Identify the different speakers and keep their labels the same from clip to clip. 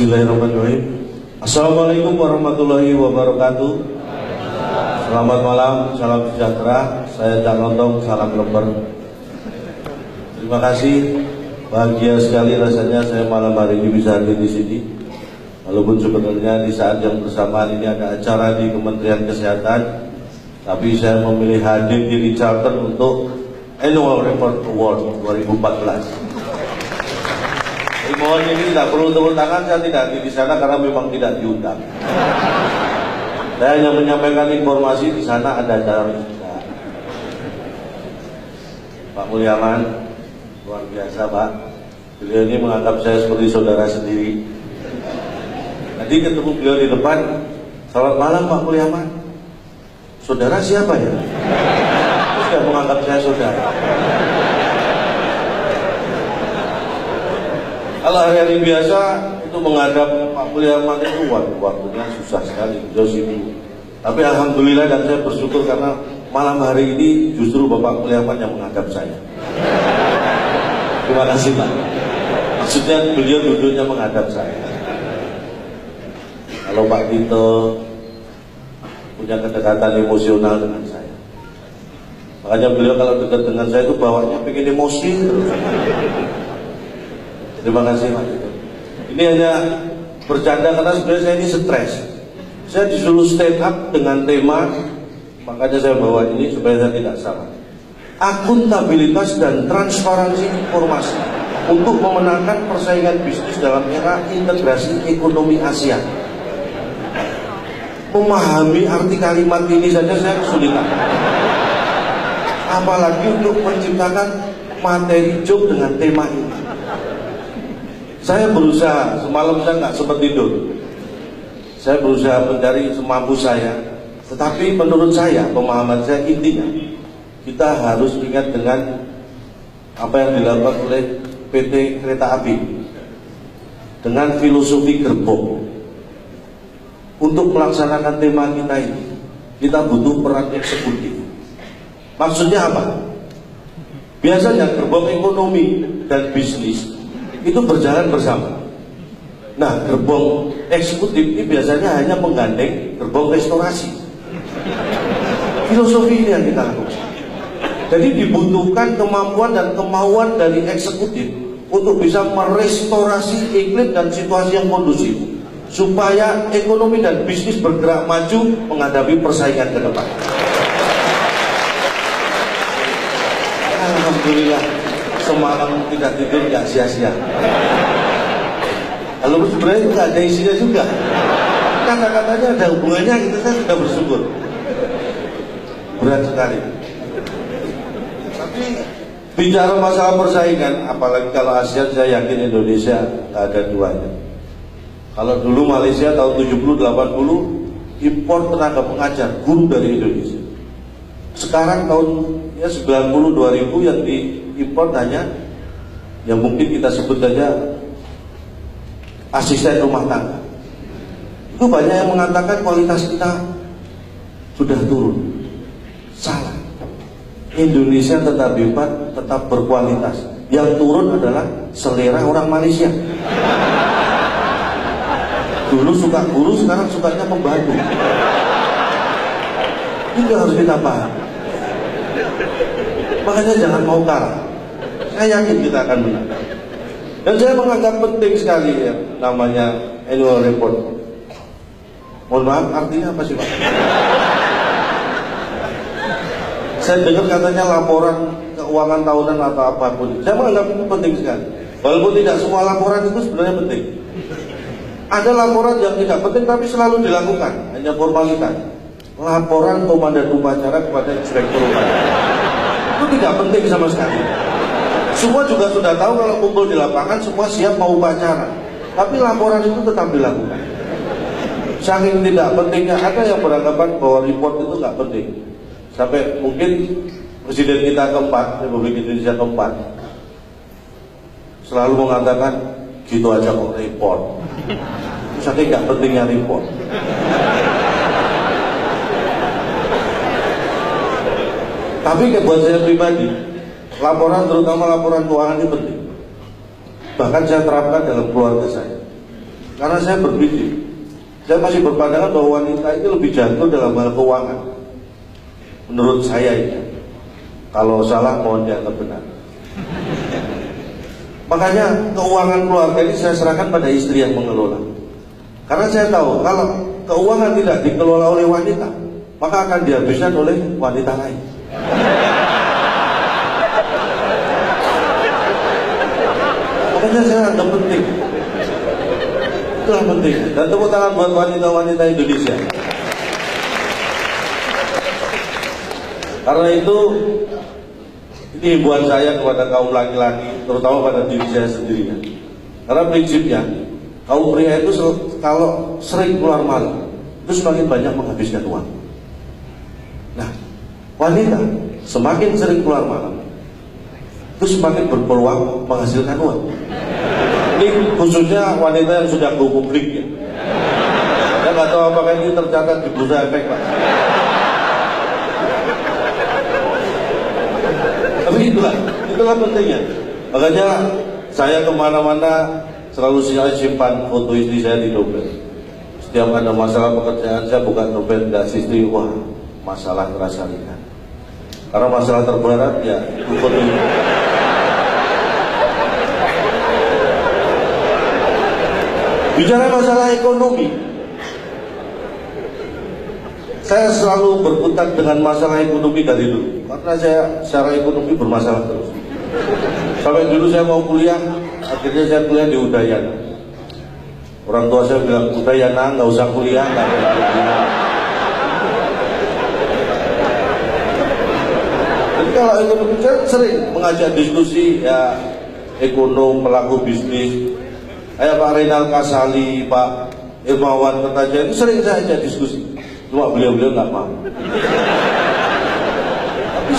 Speaker 1: Bismillahirrahmanirrahim. Assalamualaikum warahmatullahi wabarakatuh. Selamat malam, salam sejahtera. Saya Cak Lontong, salam lembar. Terima kasih, bahagia sekali rasanya saya malam hari ini bisa hadir di sini. Walaupun sebenarnya di saat yang bersamaan ini ada acara di Kementerian Kesehatan, tapi saya memilih hadir di Charlton untuk Annual Report Award 2014. Mohon ini tidak perlu tepuk tangan, saya tidak hadir di sana karena memang tidak diundang. Saya hanya menyampaikan informasi di sana ada acara juga. Pak Mulyaman, luar biasa Pak. Beliau ini menganggap saya seperti saudara sendiri. Tadi ketemu beliau di depan, selamat malam Pak Mulyaman. Saudara siapa ya? Terus dia menganggap saya saudara. Kalau hari-hari biasa itu menghadap Pak Mulyaman itu waktunya susah sekali, beliau sibuk. Tapi alhamdulillah dan saya bersyukur karena malam hari ini justru Bapak Mulyaman yang menghadap saya. Terima kasih Pak. Maksudnya beliau duduknya menghadap saya. Kalau Pak Tito punya kedekatan emosional dengan saya, makanya beliau kalau dekat dengan saya itu bawanya pengen emosi terus. Terima kasih Pak. Ini hanya bercanda karena sebenarnya saya ini stres. Saya disuruh stand up dengan tema, makanya saya bawa ini supaya saya tidak salah. Akuntabilitas dan transparansi informasi untuk memenangkan persaingan bisnis dalam era integrasi ekonomi Asia. Memahami arti kalimat ini saja saya kesulitan. Apalagi untuk menciptakan materi joke dengan tema ini. Saya berusaha, semalam saya nggak sempat tidur. Saya berusaha mencari semampu saya. Tetapi menurut saya, pemahaman saya intinya, kita harus ingat dengan apa yang dilakukan oleh PT Kereta Api dengan filosofi gerbong. Untuk melaksanakan tema kita ini, kita butuh peran eksekutif. Maksudnya apa? Biasanya gerbong ekonomi dan bisnis itu berjalan bersama. Nah, gerbong eksekutif ini biasanya hanya menggandeng gerbong restorasi. Filosofi ini yang kita lakukan. Jadi dibutuhkan kemampuan dan kemauan dari eksekutif untuk bisa merestorasi iklim dan situasi yang kondusif supaya ekonomi dan bisnis bergerak maju menghadapi persaingan ke depan. Alhamdulillah, semalam tidak tidur nggak sia-sia. Kalau sebenarnya nggak ada isinya juga. Kata-katanya ada hubungannya, gitu saya sudah bersyukur. Berat sekali. Tapi bicara masalah persaingan, apalagi kalau ASEAN, saya yakin Indonesia nggak ada duanya. Kalau dulu Malaysia tahun 70-80 impor tenaga pengajar guru dari Indonesia. Sekarang tahun 90-2000 yang diimpor hanya yang mungkin kita sebut saja asisten rumah tangga. Itu banyak yang mengatakan kualitas kita sudah turun. Salah. Indonesia tetap hebat, tetap berkualitas. Yang turun adalah selera orang Malaysia. Dulu suka guru, sekarang sukanya pembantu. Itu harus kita paham. Makanya jangan mau kalah. Saya yakin kita akan menang. Dan saya menganggap penting sekali ya namanya annual report. Mohon maaf, artinya apa sih Pak? Saya dengar katanya laporan keuangan tahunan atau apapun. Saya menganggap itu penting sekali. Walaupun tidak semua laporan itu sebenarnya penting. Ada laporan yang tidak penting tapi selalu dilakukan, hanya formalitas. Laporan komandan upacara kepada inspektur upacara. Itu tidak penting sama sekali. Semua juga sudah tahu kalau kumpul di lapangan semua siap mau upacara. Tapi laporan itu tetap dilakukan. Saking tidak pentingnya, ada yang beranggapan bahwa report itu nggak penting. Sampai mungkin Presiden kita keempat, Republik Indonesia keempat, selalu mengatakan gitu aja kok report. Saking nggak pentingnya report. Tapi buat saya pribadi, laporan terutama laporan keuangan ini penting. Bahkan saya terapkan dalam keluarga saya. Karena saya berpikir, saya masih berpandangan bahwa wanita itu lebih jago dalam hal keuangan. Menurut saya ini, kalau salah mohon dianggap benar. Makanya keuangan keluarga ini saya serahkan pada istri yang mengelola. Karena saya tahu kalau keuangan tidak dikelola oleh wanita, maka akan dihabiskan oleh wanita lain. Makanya saya anggap penting. Itulah penting. Dan tepuk tangan buat wanita-wanita Indonesia. Karena itu, ini himbauan saya kepada kaum laki-laki, terutama pada diri saya sendiri. Karena prinsipnya, kaum pria itu kalau sering keluar malam, itu semakin banyak menghabiskan uang. Nah, wanita semakin sering keluar malam, itu semakin berpeluang menghasilkan uang. Ini khususnya wanita yang sudah go publik ya. Saya nggak tahu apakah ini tercatat di Bursa Efek, Pak. Tapi itulah pentingnya. Makanya saya kemana-mana selalu saya simpan foto istri saya di dompet. Setiap ada masalah pekerjaan saya buka dompet, dan istri, wah masalah terasa ringan. Karena masalah terberat ya itu foto. Bicara masalah ekonomi, saya selalu berkutat dengan masalah ekonomi dari dulu. Karena saya secara ekonomi bermasalah terus. Sampai dulu saya mau kuliah, akhirnya saya kuliah di Udayana. Orang tua saya bilang, Udayana nggak usah kuliah, nggak ada kuliah. Jadi kalau ekonomi saya sering mengajak diskusi ya ekonom, pelaku bisnis. Kayak Pak Renal Kasali, Pak Irmawan Kertajaya itu sering saya ajak diskusi. Cuma beliau-beliau nggak mau. Tapi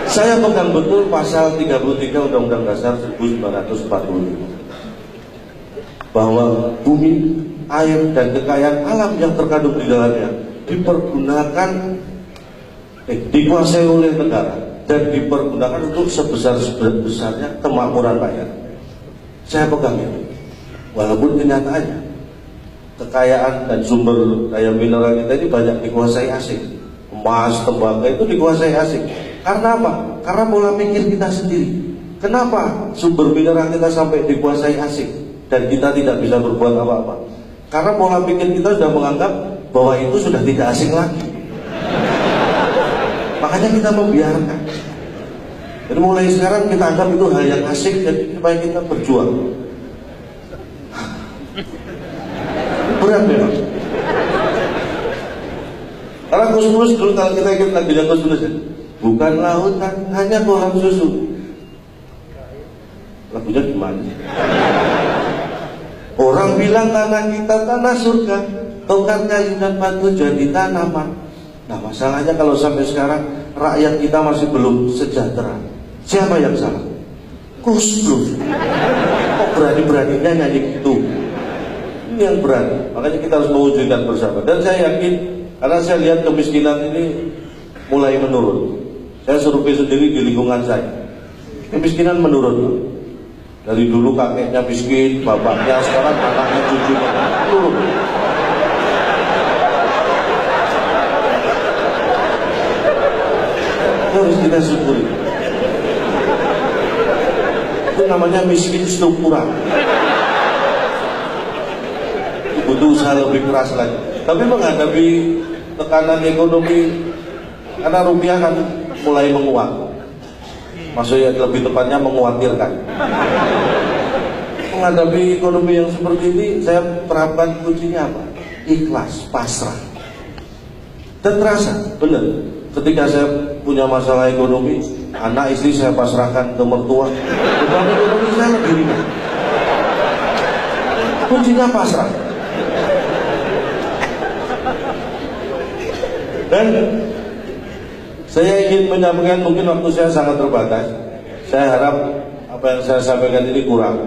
Speaker 1: saya pegang betul pasal 33 Undang-Undang Dasar 1945 bahwa bumi, air, dan kekayaan alam yang terkandung di dalamnya dipergunakan, dikuasai oleh negara dan dipergunakan untuk sebesar-besarnya kemakmuran rakyat. Saya pegang itu. Walaupun kenyataannya kekayaan dan sumber daya mineral kita ini banyak dikuasai asing. Emas, tembaga itu dikuasai asing. Karena apa? Karena pola pikir kita sendiri. Kenapa sumber mineral kita sampai dikuasai asing dan kita tidak bisa berbuat apa-apa? Karena pola pikir kita sudah menganggap bahwa itu sudah tidak asing lagi. Makanya kita membiarkan. Jadi mulai sekarang kita anggap itu hal yang asik, jadi supaya kita berjuang. Berat memang. Karena Gus dulu kalau kita ikut lagunya Gus ya, bukan lautan, hanya kolam susu. Lagunya gimana? Orang bilang tanah kita tanah surga, tongkat kayu dan batu jadi tanaman. Nah masalahnya kalau sampai sekarang rakyat kita masih belum sejahtera. Siapa yang salah? Gus Dur. Kok berani-beraninya nyanyi gitu? Ini yang berani. Makanya kita harus mewujudkan bersama. Dan saya yakin, karena saya lihat kemiskinan ini mulai menurun. Saya survei sendiri di lingkungan saya. Kemiskinan menurun. Dari dulu kakeknya miskin, bapaknya, sekarang anaknya, cucunya turun. Harus kita syukuri. Itu namanya miskin struktural. Butuh usaha lebih keras lagi. Tapi menghadapi tekanan ekonomi, karena rupiah kan mulai menguat. Maksudnya lebih tepatnya mengkhawatirkan. Menghadapi ekonomi yang seperti ini, saya terapkan kuncinya apa? Ikhlas, pasrah. Dan terasa, benar. Ketika saya punya masalah ekonomi, anak istri saya pasrahkan ke mertua, beban ekonomi saya lebih ringan. Kuncinya pasrah. Dan saya ingin menyampaikan, mungkin waktu saya sangat terbatas. Saya harap apa yang saya sampaikan ini kurang.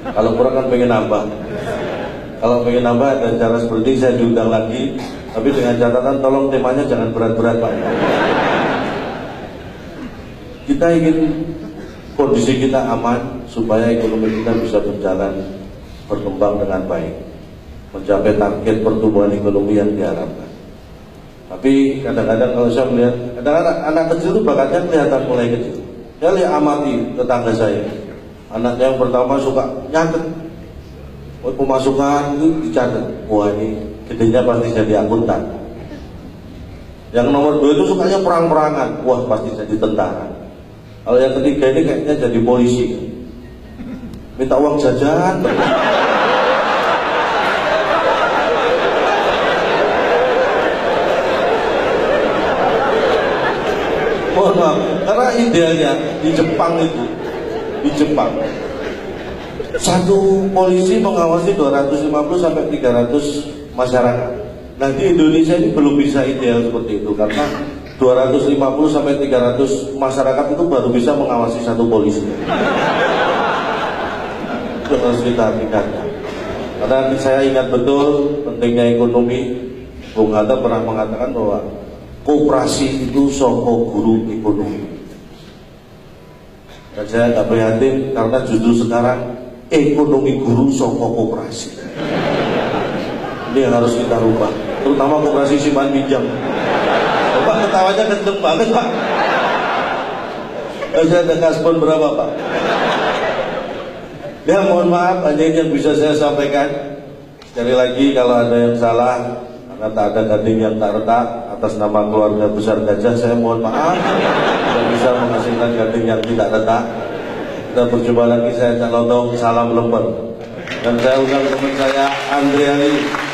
Speaker 1: Kalau kurang kan pengen nambah. Kalau pengen nambah dan cara seperti ini saya diundang lagi. Tapi dengan catatan tolong temanya jangan berat-berat Pak. Kita ingin kondisi kita aman supaya ekonomi kita bisa berjalan berkembang dengan baik, mencapai target pertumbuhan ekonomi yang diharapkan. Tapi kadang-kadang kalau saya melihat, kadang-kadang anak kecil itu bakatnya kelihatan mulai kecil. Saya lihat amati tetangga saya, anaknya yang pertama suka nyatet, pemasukan itu dicatat, wah ini gedenya pasti jadi akuntan. Yang nomor 2 itu sukanya perang-perangan, wah pasti jadi tentara. Kalau yang ketiga ini kayaknya jadi polisi, minta uang jajan. Mohon maaf, karena idealnya di Jepang itu, di Jepang satu polisi mengawasi 250 sampai 300 masyarakat. Nah di Indonesia ini belum bisa ideal seperti itu, karena 250 sampai 300 masyarakat itu baru bisa mengawasi satu polisi. Itu harus kita tingkatkan. Karena saya ingat betul pentingnya ekonomi. Bung Hatta pernah mengatakan bahwa koperasi itu soko guru ekonomi. Dan saya nggak prihatin karena justru sekarang ekonomi guru soko koperasi. Ini yang harus kita rubah, terutama koperasi simpan pinjam. Pak ketawanya kenceng banget Pak. Saya ada kaspon berapa Pak? Ya mohon maaf, hanya ini yang bisa saya sampaikan. Sekali lagi kalau ada yang salah, karena tak ada gading yang tak retak, atas nama keluarga besar Gajah saya mohon maaf tidak bisa menghasilkan gading yang tidak retak. Kita berjumpa lagi, saya Cak Lontong, salam lemper. Dan saya undang teman saya Andriani.